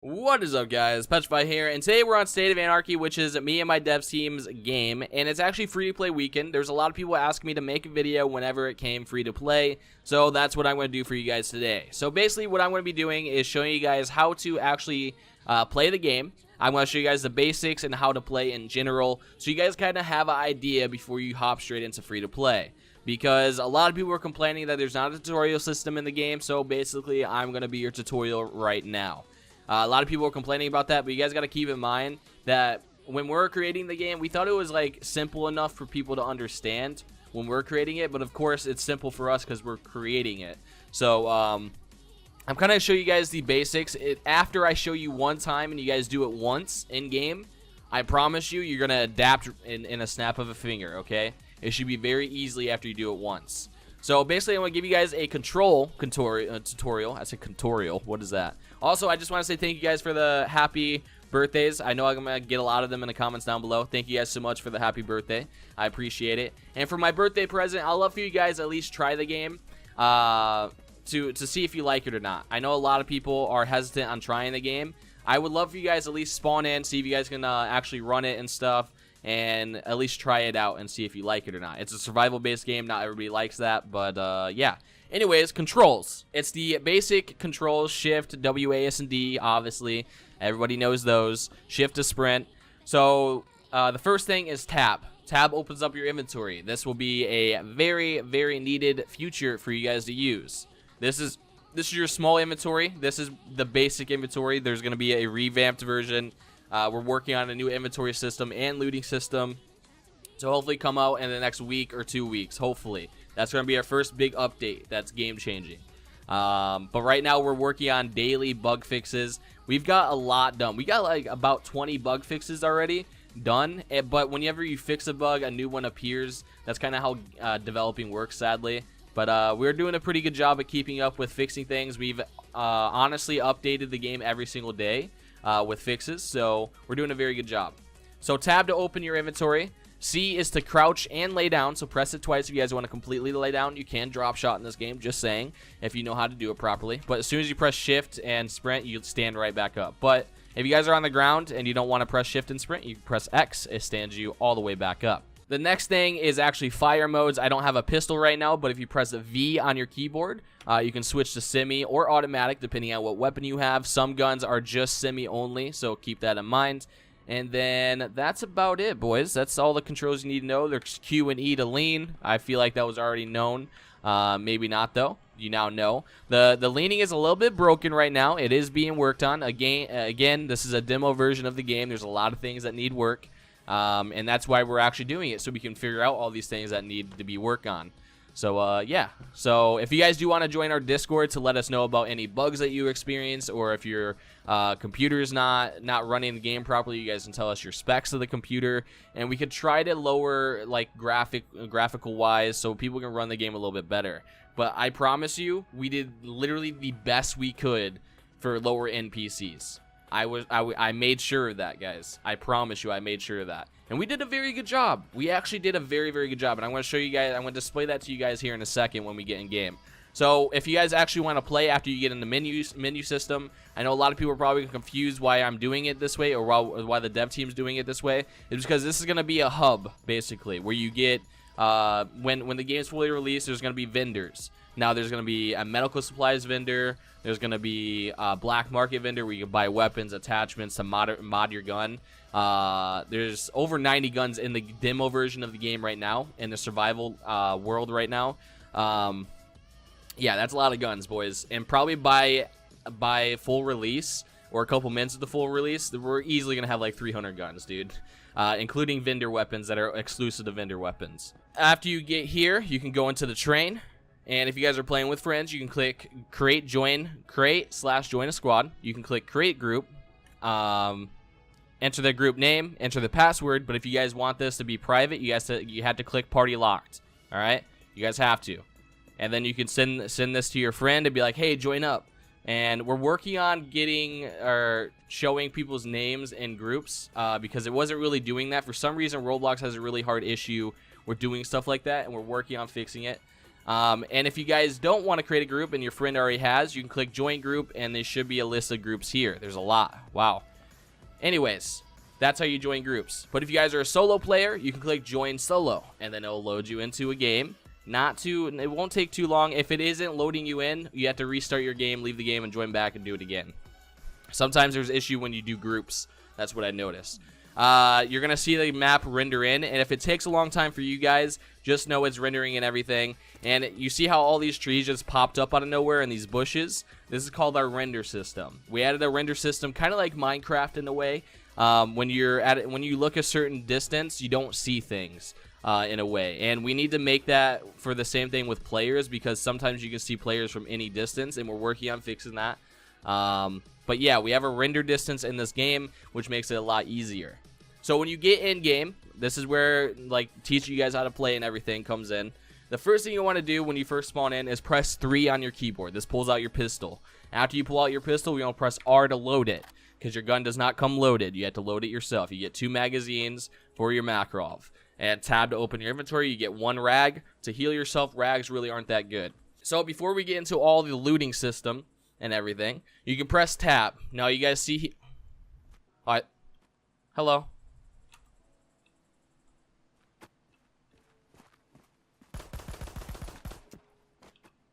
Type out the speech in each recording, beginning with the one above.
What is up, guys? PetriFy here, and today we're on State of Anarchy, which is me and my dev team's game, and it's actually free-to-play weekend. There's a lot of people asking me to make a video whenever it came free-to-play, so that's what I'm going to do for you guys today. So basically what I'm going to be doing is showing you guys how to actually play the game. I'm going to show you guys the basics and how to play in general, so you guys kind of have an idea before you hop straight into free-to-play. Because a lot of people are complaining that there's not a tutorial system in the game, so basically I'm going to be your tutorial right now. A lot of people are complaining about that, but you guys got to keep in mind that when we're creating the game, we thought it was like simple enough for people to understand when we're creating it, but of course it's simple for us because we're creating it. So I'm kind of show you guys the basics. After I show you one time and you guys do it once in game, I promise you, you're gonna adapt in a snap of a finger. Okay, it should be very easily after you do it once. So basically, I'm going to give you guys a tutorial. I said tutorial. What is that? Also, I just want to say thank you guys for the happy birthdays. I know I'm going to get a lot of them in the comments down below. Thank you guys so much for the happy birthday. I appreciate it. And for my birthday present, I'd love for you guys at least try the game to see if you like it or not. I know a lot of people are hesitant on trying the game. I would love for you guys at least spawn in, see if you guys can actually run it and stuff. And at least try it out and see if you like it or not. It's a survival-based game. Not everybody likes that, but yeah. Anyways, controls. It's the basic controls: Shift, W, A, S, and D. Obviously, everybody knows those. Shift to sprint. So the first thing is tab. Tab opens up your inventory. This will be a very, very needed feature for you guys to use. This is your small inventory. This is the basic inventory. There's going to be a revamped version. We're working on a new inventory system and looting system to hopefully come out in the next week or 2 weeks. Hopefully. That's going to be our first big update that's game-changing. But right now we're working on daily bug fixes. We've got a lot done. We got like about 20 bug fixes already done. But whenever you fix a bug, a new one appears. That's kind of how developing works, sadly. But we're doing a pretty good job at keeping up with fixing things. We've honestly updated the game every single day. With fixes, so we're doing a very good job. So tab to open your inventory. C is to crouch and lay down, so press it twice if you guys want to completely lay down. You can drop shot in this game, just saying, if you know how to do it properly. But as soon as you press shift and sprint, you stand right back up. But if you guys are on the ground and you don't want to press shift and sprint, you press X. It stands you all the way back up. The next thing is actually fire modes. I don't have a pistol right now, but if you press a V on your keyboard, you can switch to semi or automatic depending on what weapon you have. Some guns are just semi only, so keep that in mind. And then that's about it, boys. That's all the controls you need to know. There's Q and E to lean. I feel like that was already known. Maybe not, though. You now know. The leaning is a little bit broken right now. It is being worked on. Again, this is a demo version of the game. There's a lot of things that need work. And that's why we're actually doing it, so we can figure out all these things that need to be worked on. So, yeah. So, if you guys do want to join our Discord to let us know about any bugs that you experience, or if your computer is not running the game properly, you guys can tell us your specs of the computer, and we could try to lower, like, graphical-wise, so people can run the game a little bit better. But I promise you, we did literally the best we could for lower-end PCs. I made sure of that, guys. I promise you, I made sure of that. And we did a very good job. We actually did a very, very good job. And I'm going to show you guys, I'm going to display that to you guys here in a second when we get in game. So if you guys actually want to play after you get in the menu system, I know a lot of people are probably confused why I'm doing it this way, or why the dev team's doing it this way. It's because this is going to be a hub, basically, where you get, when the game's fully released, there's going to be vendors. Now there's going to be a medical supplies vendor. There's going to be a black market vendor where you can buy weapons, attachments to mod your gun. There's over 90 guns in the demo version of the game right now, in the survival world right now. Yeah, that's a lot of guns, boys. And probably by full release, or a couple minutes of the full release, we're easily going to have like 300 guns, dude. Including vendor weapons that are exclusive to vendor weapons. After you get here, you can go into the train. And if you guys are playing with friends, you can click create join a squad. You can click create group, enter the group name, enter the password. But if you guys want this to be private, you have to click party locked. All right, you guys have to. And then you can send this to your friend and be like, hey, join up. And we're working on getting or showing people's names in groups because it wasn't really doing that. For some reason, Roblox has a really hard issue with doing stuff like that, and we're working on fixing it. And if you guys don't want to create a group and your friend already has, you can click join group, and there should be a list of groups here. There's a lot. Wow. Anyways, that's how you join groups. But if you guys are a solo player, you can click join solo, and then it'll load you into a game. It won't take too long. If it isn't loading you in, you have to restart your game, leave the game, and join back and do it again. Sometimes there's issue when you do groups. That's what I noticed. You're going to see the map render in, and if it takes a long time for you guys, just know it's rendering and everything. And you see how all these trees just popped up out of nowhere and these bushes? This is called our render system. We added a render system kind of like Minecraft in a way. When you look a certain distance, you don't see things in a way. And we need to make that for the same thing with players, because sometimes you can see players from any distance, and we're working on fixing that. But yeah, we have a render distance in this game, which makes it a lot easier. So when you get in game, this is where like teaching you guys how to play and everything comes in. The first thing you want to do when you first spawn in is press 3 on your keyboard. This pulls out your pistol. After you pull out your pistol, you want to press R to load it, because your gun does not come loaded. You have to load it yourself. You get 2 magazines for your Makarov. And tab to open your inventory. You get 1 rag to heal yourself. Rags really aren't that good. So before we get into all the looting system and everything, you can press tab. Now you guys see alright. Hello.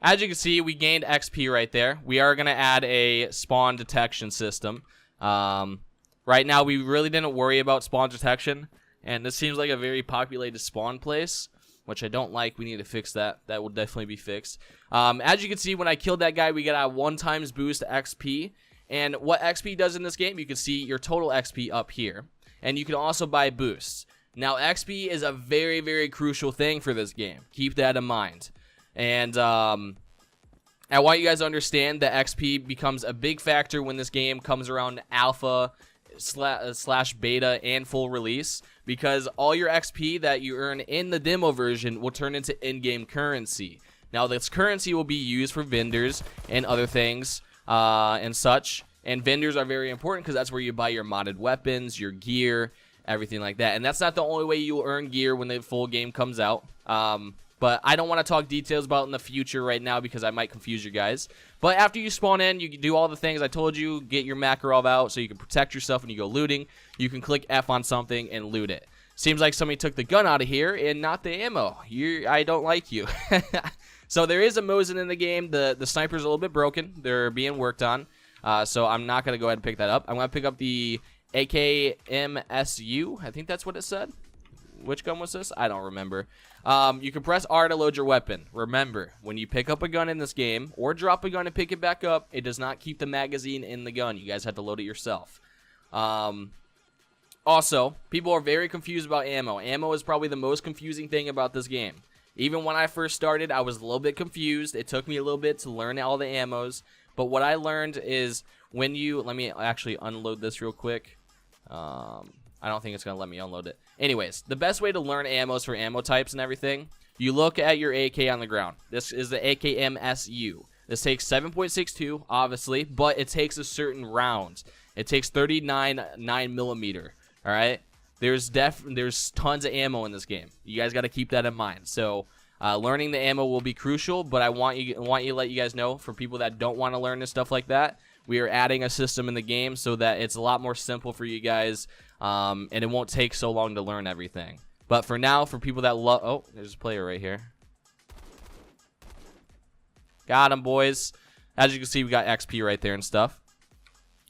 As you can see, we gained XP right there. We are going to add a spawn detection system. Right now, we really didn't worry about spawn detection, and this seems like a very populated spawn place, which I don't like. We need to fix that. That will definitely be fixed. As you can see, when I killed that guy, we got a 1x boost XP. And what XP does in this game, you can see your total XP up here. And you can also buy boosts. Now, XP is a very, very crucial thing for this game. Keep that in mind. And I want you guys to understand that XP becomes a big factor when this game comes around alpha slash beta and full release, because all your XP that you earn in the demo version will turn into in-game currency. Now, this currency will be used for vendors and other things and such. And vendors are very important because that's where you buy your modded weapons, your gear, everything like that. And that's not the only way you will earn gear when the full game comes out. But I don't want to talk details about it in the future right now because I might confuse you guys. But after you spawn in, you can do all the things I told you. Get your Makarov out so you can protect yourself when you go looting. You can click F on something and loot it. Seems like somebody took the gun out of here and not the ammo. I don't like you. So there is a Mosin in the game. The sniper's a little bit broken. They're being worked on. So I'm not going to go ahead and pick that up. I'm going to pick up the AKMSU. I think that's what it said. Which gun was this? I don't remember. You can press R to load your weapon. Remember, when you pick up a gun in this game, or drop a gun and pick it back up, it does not keep the magazine in the gun. You guys have to load it yourself. Also, people are very confused about ammo. Ammo is probably the most confusing thing about this game. Even when I first started, I was a little bit confused. It took me a little bit to learn all the ammos. But what I learned is when you... Let me actually unload this real quick. I don't think it's going to let me unload it. Anyways, the best way to learn ammos for ammo types and everything, you look at your AK on the ground. This is the AKMSU. This takes 7.62, obviously, but it takes a certain round. It takes 39 9mm, all right? There's tons of ammo in this game. You guys got to keep that in mind. So, learning the ammo will be crucial, but I want to let you guys know, for people that don't want to learn this stuff like that, we are adding a system in the game so that it's a lot more simple for you guys, and it won't take so long to learn everything. But for now, for people that love... Oh, there's a player right here. Got him, boys. As you can see, we got XP right there and stuff.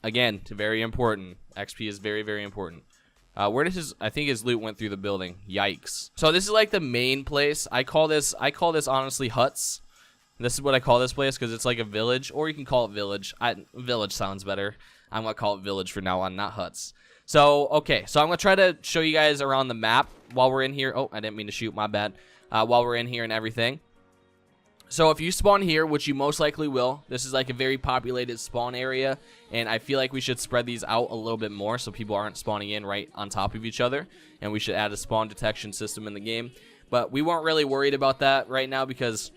Again, very important. XP is very, very important. Where does his... I think his loot went through the building. Yikes. So this is like the main place. I call this honestly huts. This is what I call this place because it's like a village, or you can call it village. Village sounds better. I'm going to call it village for now on, not huts. So, okay. So I'm going to try to show you guys around the map while we're in here. Oh, I didn't mean to shoot. My bad. While we're in here and everything. So if you spawn here, which you most likely will, this is like a very populated spawn area, and I feel like we should spread these out a little bit more so people aren't spawning in right on top of each other, and we should add a spawn detection system in the game. But we weren't really worried about that right now because,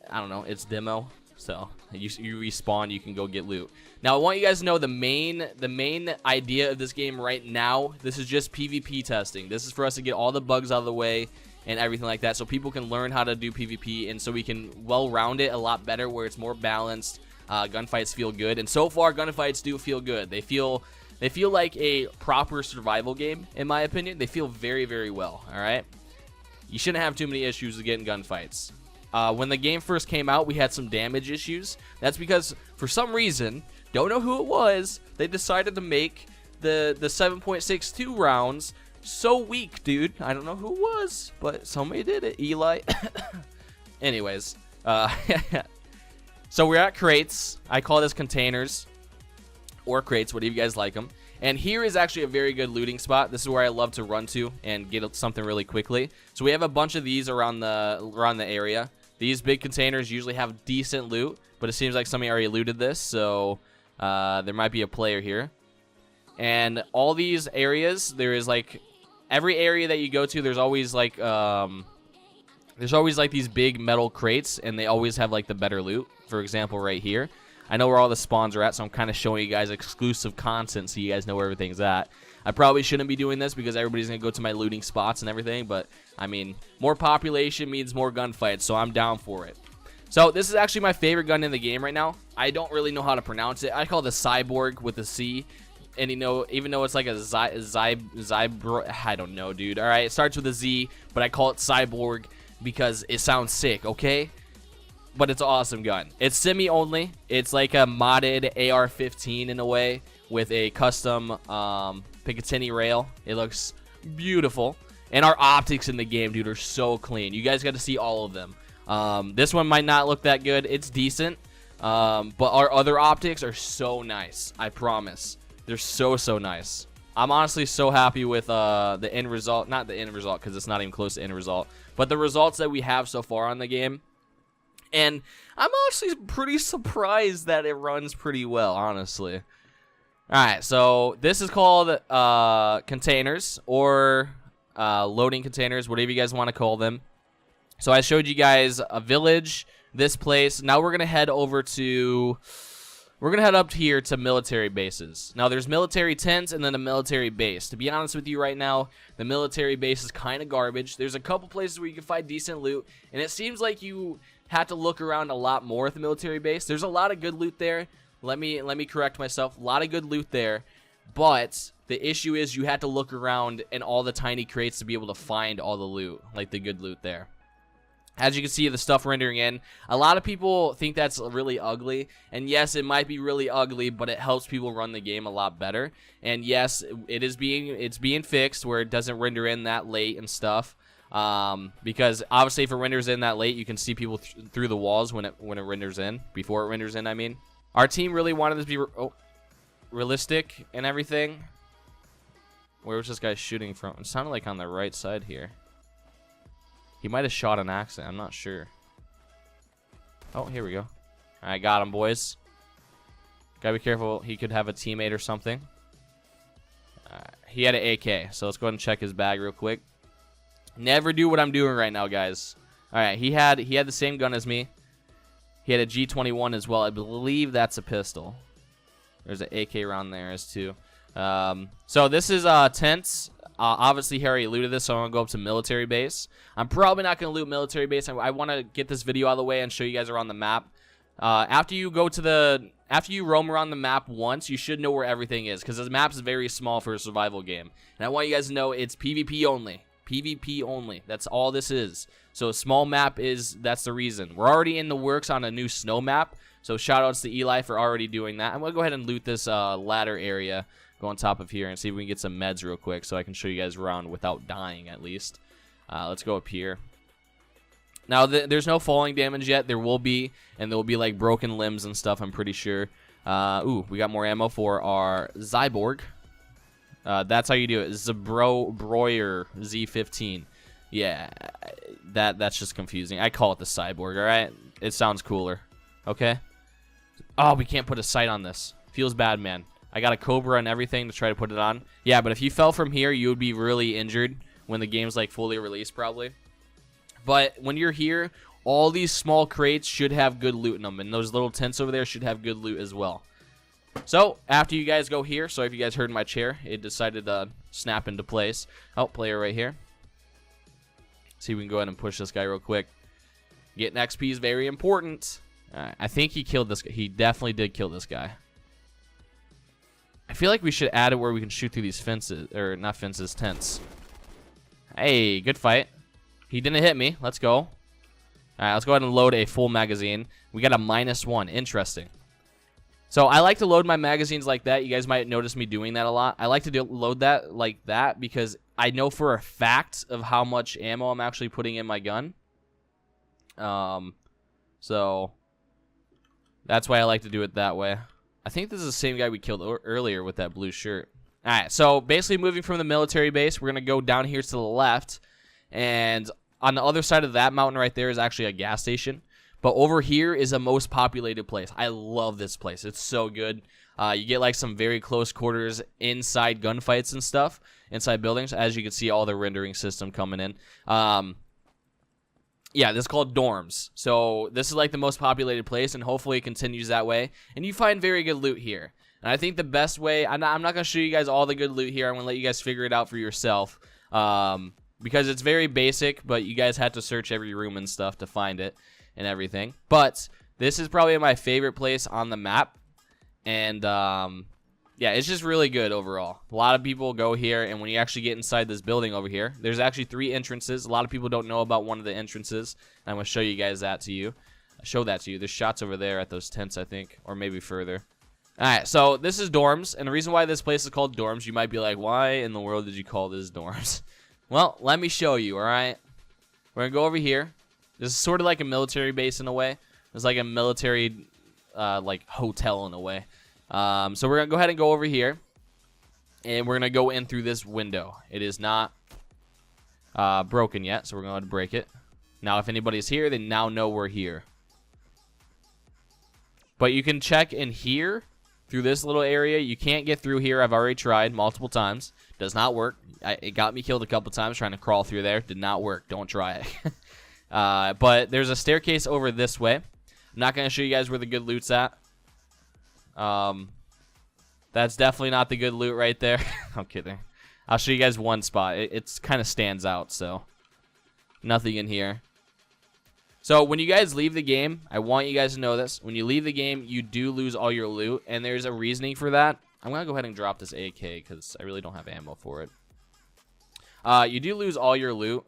I don't know, it's demo, so you respawn, you can go get loot. Now I want you guys to know the main idea of this game right now. This is just PvP testing. This is for us to get all the bugs out of the way and everything like that, so people can learn how to do PvP, and so we can well-round it a lot better where it's more balanced. Gunfights feel good, and so far gunfights do feel good. They feel like a proper survival game, in my opinion. They feel very, very well. All right, you shouldn't have too many issues with getting gunfights. When the game first came out, we had some damage issues. That's because for some reason, don't know who it was, they decided to make the 7.62 rounds so weak, dude. I don't know who it was, but somebody did it. Eli. Anyways, so we're at crates. I call this containers or crates, whatever you guys like them. And here is actually a very good looting spot. This is where I love to run to and get something really quickly. So we have a bunch of these around the area. These big containers usually have decent loot, but it seems like somebody already looted this, so there might be a player here. And all these areas, there is like every area that you go to, there's always like these big metal crates, and they always have like the better loot. For example, right here, I know where all the spawns are at, so I'm kind of showing you guys exclusive content so you guys know where everything's at. I probably shouldn't be doing this because everybody's going to go to my looting spots and everything, but, I mean, more population means more gunfights, so I'm down for it. So, this is actually my favorite gun in the game right now. I don't really know how to pronounce it. I call it a Cyborg with a C, and even though it's like a I don't know, dude. All right, it starts with a Z, but I call it Cyborg because it sounds sick, okay? But it's an awesome gun. It's semi-only. It's like a modded AR-15 in a way with a custom Picatinny rail. It looks beautiful. And our optics in the game, dude, are so clean. You guys got to see all of them. This one might not look that good. It's decent. But our other optics are so nice. I promise. They're so nice. I'm honestly so happy with the end result. Not the end result because it's not even close to end result. But the results that we have so far on the game. And I'm actually pretty surprised that it runs pretty well, honestly. Alright, so this is called containers or loading containers, whatever you guys want to call them. So I showed you guys a village, this place. Now we're going to head over to... We're going to head up here to military bases. Now, there's military tents and then a military base. To be honest with you right now, the military base is kind of garbage. There's a couple places where you can find decent loot, and it seems like you have to look around a lot more at the military base. There's a lot of good loot there. Let me correct myself. A lot of good loot there, but the issue is you have to look around in all the tiny crates to be able to find all the loot, like the good loot there. As you can see, the stuff rendering in, a lot of people think that's really ugly, and yes, it might be really ugly, but it helps people run the game a lot better. And yes, it's being fixed where it doesn't render in that late and stuff. Because obviously, if it renders in that late, you can see people through the walls when it renders in, before it renders in. I mean, our team really wanted this to be realistic and everything. Where was this guy shooting from? It sounded like on the right side here. He might have shot an accident. I'm not sure. Oh, here we go. I got him, boys. Gotta be careful. He could have a teammate or something. He had an AK, so let's go ahead and check his bag real quick. Never do what I'm doing right now, guys. All right, he had the same gun as me. He had a G21 as well. I believe that's a pistol. There's an AK round there as too. So this is tents. Obviously, he already looted this, so I'm going to go up to military base. I'm probably not going to loot military base. I want to get this video out of the way and show you guys around the map. After you roam around the map once, you should know where everything is, because the map is very small for a survival game. And I want you guys to know it's PvP only. PvP only. That's all this is. So a small map that's the reason. We're already in the works on a new snow map, so shout outs to Eli for already doing that. I'm going to go ahead and loot this ladder area. Go on top of here and see if we can get some meds real quick so I can show you guys around without dying at least. Let's go up here. Now, there's no falling damage yet. There will be, and there will be like broken limbs and stuff, I'm pretty sure. Ooh, we got more ammo for our Zyborg. That's how you do it. Broyer Z15. Yeah, that's just confusing. I call it the Cyborg, alright? It sounds cooler. Okay? Oh, we can't put a sight on this. Feels bad, man. I got a Cobra and everything to try to put it on. Yeah, but if you fell from here, you would be really injured when the game's like fully released probably. But when you're here, all these small crates should have good loot in them. And those little tents over there should have good loot as well. So, after you guys go here, so if you guys heard my chair, it decided to snap into place. Oh, player right here. See if we can go ahead and push this guy real quick. Getting XP is very important. I think he killed this guy. He definitely did kill this guy. I feel like we should add it where we can shoot through these fences. Or not fences, tents. Hey, good fight. He didn't hit me. Let's go. All right, let's go ahead and load a full magazine. We got a -1. Interesting. So I like to load my magazines like that. You guys might notice me doing that a lot. I like to load that like that because I know for a fact of how much ammo I'm actually putting in my gun. So that's why I like to do it that way. I think this is the same guy we killed earlier with that blue shirt. All right, so basically moving from the military base, we're going to go down here to the left. And on the other side of that mountain right there is actually a gas station. But over here is a most populated place. I love this place. It's so good. You get like some very close quarters inside gunfights and stuff, inside buildings. As you can see, all the rendering system coming in. Yeah, this is called dorms. So this is like the most populated place, and hopefully it continues that way. And you find very good loot here. And I think the best way, I'm not going to show you guys all the good loot here. I'm going to let you guys figure it out for yourself. Because it's very basic, but you guys have to search every room and stuff to find it and everything. But this is probably my favorite place on the map. And yeah, it's just really good overall. A lot of people go here, and when you actually get inside this building over here, there's actually 3 entrances. A lot of people don't know about one of the entrances. I'm going to show you guys that to you. Show that to you. There's shots over there at those tents, I think, or maybe further. Alright, so this is dorms, and the reason why this place is called dorms, you might be like, why in the world did you call this dorms? Well, let me show you, alright? We're going to go over here. This is sort of like a military base in a way. It's like a military, like, hotel in a way. So we're going to go ahead and go over here, and we're going to go in through this window. It is not broken yet, so we're going to break it. Now, if anybody's here, they now know we're here. But you can check in here through this little area. You can't get through here. I've already tried multiple times. Does not work. It got me killed a couple times trying to crawl through there. Did not work. Don't try it. But there's a staircase over this way. I'm not going to show you guys where the good loot's at. That's definitely not the good loot right there. I'm kidding. I'll show you guys one spot. It's kind of stands out, so nothing in here. So when you guys leave the game, I want you guys to know this. When you leave the game, you do lose all your loot, and there's a reasoning for that. I'm going to go ahead and drop this AK because I really don't have ammo for it. You do lose all your loot,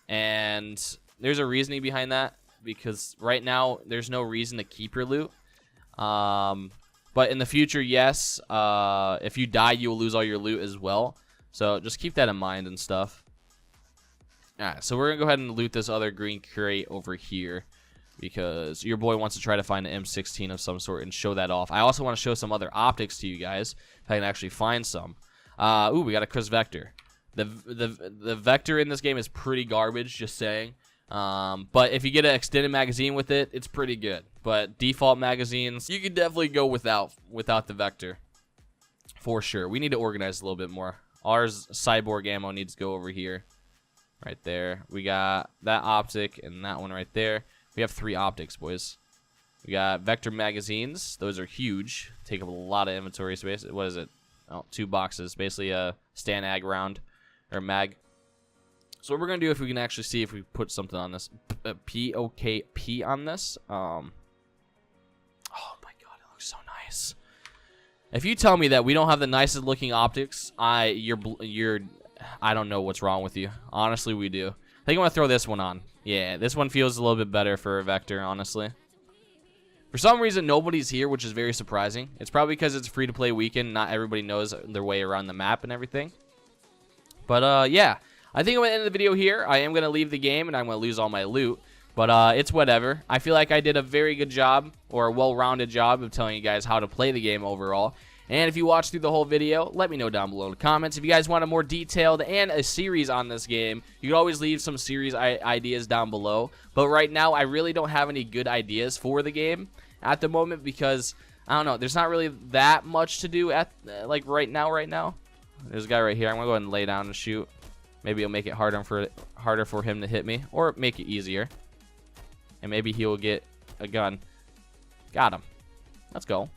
and there's a reasoning behind that because right now there's no reason to keep your loot. But in the future, yes, if you die, you will lose all your loot as well. So just keep that in mind and stuff. Alright, so we're going to go ahead and loot this other green crate over here because your boy wants to try to find an M16 of some sort and show that off. I also want to show some other optics to you guys if I can actually find some. Ooh, we got a Chris Vector. The Vector in this game is pretty garbage, just saying. But if you get an extended magazine with it, it's pretty good. But default magazines, you could definitely go without the Vector. For sure. We need to organize a little bit more. Ours cyborg ammo needs to go over here. Right there. We got that optic and that one right there. We have 3 optics, boys. We got Vector magazines. Those are huge. Take up a lot of inventory space. What is it? Oh, 2 boxes. Basically a Stan Ag round. Or mag. So what we're going to do if we can actually see if we put something on this. P-O-K-P on this. Oh my god, it looks so nice. If you tell me that we don't have the nicest looking optics, I don't know what's wrong with you. Honestly, we do. I think I'm going to throw this one on. Yeah, this one feels a little bit better for a Vector, honestly. For some reason, nobody's here, which is very surprising. It's probably because it's free-to-play weekend. Not everybody knows their way around the map and everything. But, yeah. I think I'm going to end the video here. I am going to leave the game, and I'm going to lose all my loot. But it's whatever. I feel like I did a very good job, or a well-rounded job, of telling you guys how to play the game overall. And if you watched through the whole video, let me know down below in the comments. If you guys want a more detailed and a series on this game, you can always leave some series ideas down below. But right now, I really don't have any good ideas for the game at the moment because, I don't know, there's not really that much to do at like right now. There's a guy right here. I'm going to go ahead and lay down and shoot. Maybe it'll make it harder for him to hit me, or make it easier. And maybe he will get a gun. Got him. Let's go.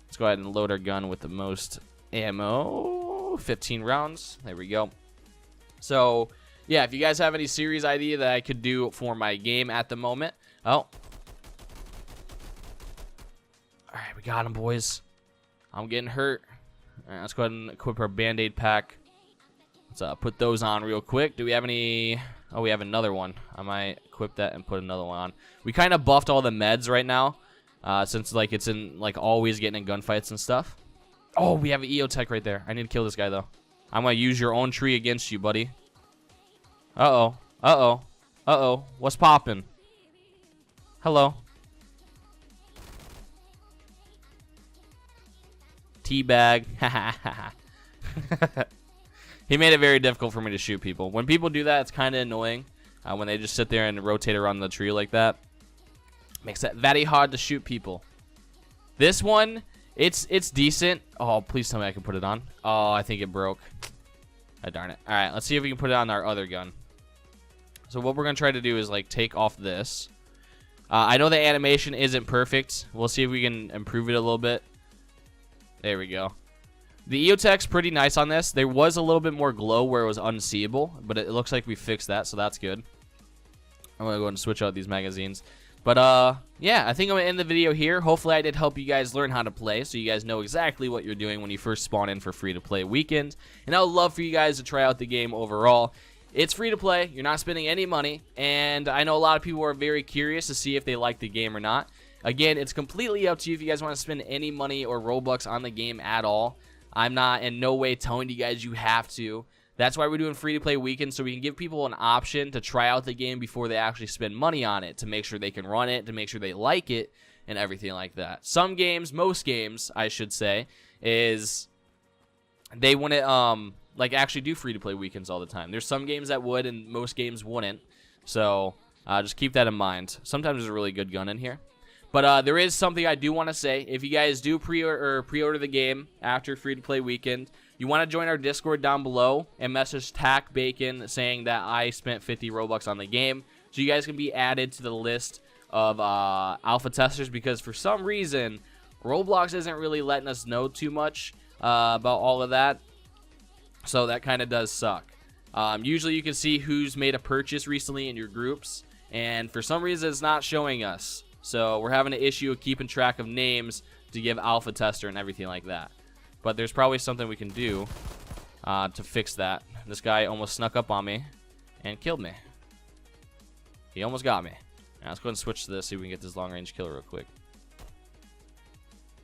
Let's go ahead and load our gun with the most ammo. 15 rounds. There we go. So, yeah, if you guys have any series idea that I could do for my game at the moment. Oh. Alright, we got him, boys. I'm getting hurt. Alright, let's go ahead and equip our Band-Aid pack. Let's put those on real quick. Do we have any... Oh, we have another one. I might equip that and put another one on. We kind of buffed all the meds right now. Since, like, it's in, like, always getting in gunfights and stuff. Oh, we have an EO tech right there. I need to kill this guy, though. I'm going to use your own tree against you, buddy. Uh-oh. Uh-oh. Uh-oh. What's poppin'? Hello. Teabag. He made it very difficult for me to shoot people. When people do that, it's kind of annoying. When they just sit there and rotate around the tree like that. Makes it very hard to shoot people. This one, it's decent. Oh, please tell me I can put it on. Oh, I think it broke. Oh, darn it. All right, let's see if we can put it on our other gun. So what we're going to try to do is, like, take off this. I know the animation isn't perfect. We'll see if we can improve it a little bit. There we go. The EOTech's pretty nice on this. There was a little bit more glow where it was unseeable, but it looks like we fixed that, so that's good. I'm going to go ahead and switch out these magazines. But, yeah, I think I'm going to end the video here. Hopefully I did help you guys learn how to play, so you guys know exactly what you're doing when you first spawn in for free-to-play weekend. And I would love for you guys to try out the game overall. It's free-to-play. You're not spending any money, and I know a lot of people are very curious to see if they like the game or not. Again, it's completely up to you if you guys want to spend any money or Robux on the game at all. I'm not in no way telling you guys you have to. That's why we're doing free-to-play weekends, so we can give people an option to try out the game before they actually spend money on it, to make sure they can run it, to make sure they like it, and everything like that. Some games, most games, I should say, is they wouldn't, like, actually do free-to-play weekends all the time. There's some games that would, and most games wouldn't. So, just keep that in mind. Sometimes there's a really good gun in here. But there is something I do want to say. If you guys do pre-order the game after free-to-play weekend, you want to join our Discord down below and message Tack Bacon saying that I spent 50 Robux on the game, so you guys can be added to the list of alpha testers, because for some reason Roblox isn't really letting us know too much about all of that, so that kind of does suck. Usually you can see who's made a purchase recently in your groups, and for some reason it's not showing us. So we're having an issue of keeping track of names to give alpha tester and everything like that. But there's probably something we can do to fix that. This guy almost snuck up on me and killed me. He almost got me. Now let's go ahead and switch to this, see if we can get this long-range kill real quick.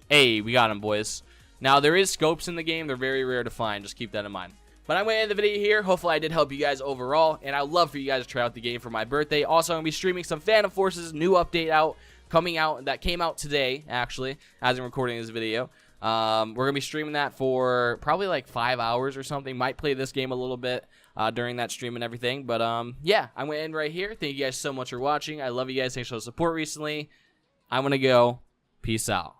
Hey, we got him, boys. Now, there is scopes in the game. They're very rare to find. Just keep that in mind. But I'm going to end the video here. Hopefully, I did help you guys overall. And I'd love for you guys to try out the game for my birthday. Also, I'm going to be streaming some Phantom Forces new update coming out. That came out today, actually, as I'm recording this video. We're going to be streaming that for probably like 5 hours or something. Might play this game a little bit during that stream and everything. But, yeah, I'm going to end right here. Thank you guys so much for watching. I love you guys. Thanks for the support recently. I'm going to go. Peace out.